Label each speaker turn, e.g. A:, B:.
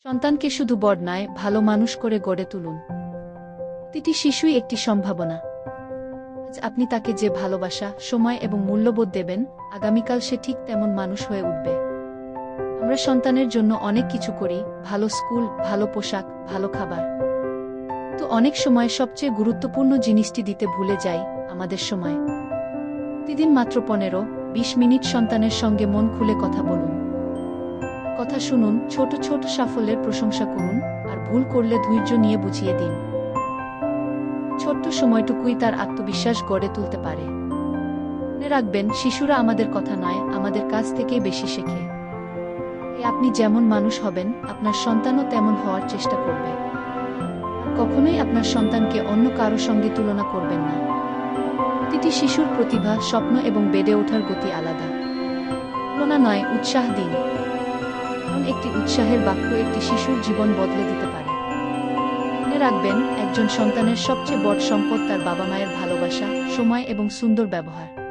A: সন্তানকে শুধু বড় নয়, ভালো মানুষ করে গড়ে তুলুন। প্রতিটি শিশুই একটি সম্ভাবনা। আজ আপনি তাকে যে ভালোবাসা, সময় এবং মূল্যবোধ দেবেন, আগামীকাল সে ঠিক তেমন মানুষ হয়ে উঠবে। আমরা সন্তানের জন্য অনেক কিছু করি, ভালো স্কুল, ভালো পোশাক, ভালো খাবার। তো অনেক সময় সবচেয়ে গুরুত্বপূর্ণ জিনিসটি দিতে ভুলে যাই, আমাদের সময়। প্রতিদিন মাত্র 15-20 মিনিট সন্তানের সঙ্গে মন খুলে কথা বলুন। কথা শুনুন, ছোট ছোট সাফল্যের প্রশংসা করুন, আর ভুল করলে ধৈর্য নিয়ে বুঝিয়ে দিন। ছোট্ট সময়টুকুই তার আত্মবিশ্বাস গড়ে তুলতে পারে। মনে রাখবেন, শিশুরা আমাদের কথা নয়, আমাদের কাছ থেকেই বেশি শেখে। আপনি যেমন মানুষ হবেন, আপনার সন্তানও তেমন হওয়ার চেষ্টা করবে। কখনোই আপনার সন্তানকে অন্য কারো সঙ্গে তুলনা করবেন না। প্রতিটি শিশুর প্রতিভা, স্বপ্ন এবং বেড়ে ওঠার গতি আলাদা। তুলনা নয়, উৎসাহ দিন। একটি উৎসাহের বাক্য একটি শিশুর জীবন বদলে দিতে পারে। মনে রাখবেন, একজন সন্তানের সবচেয়ে বড় সম্পদ তার বাবা মায়ের ভালোবাসা, সময় এবং সুন্দর ব্যবহার।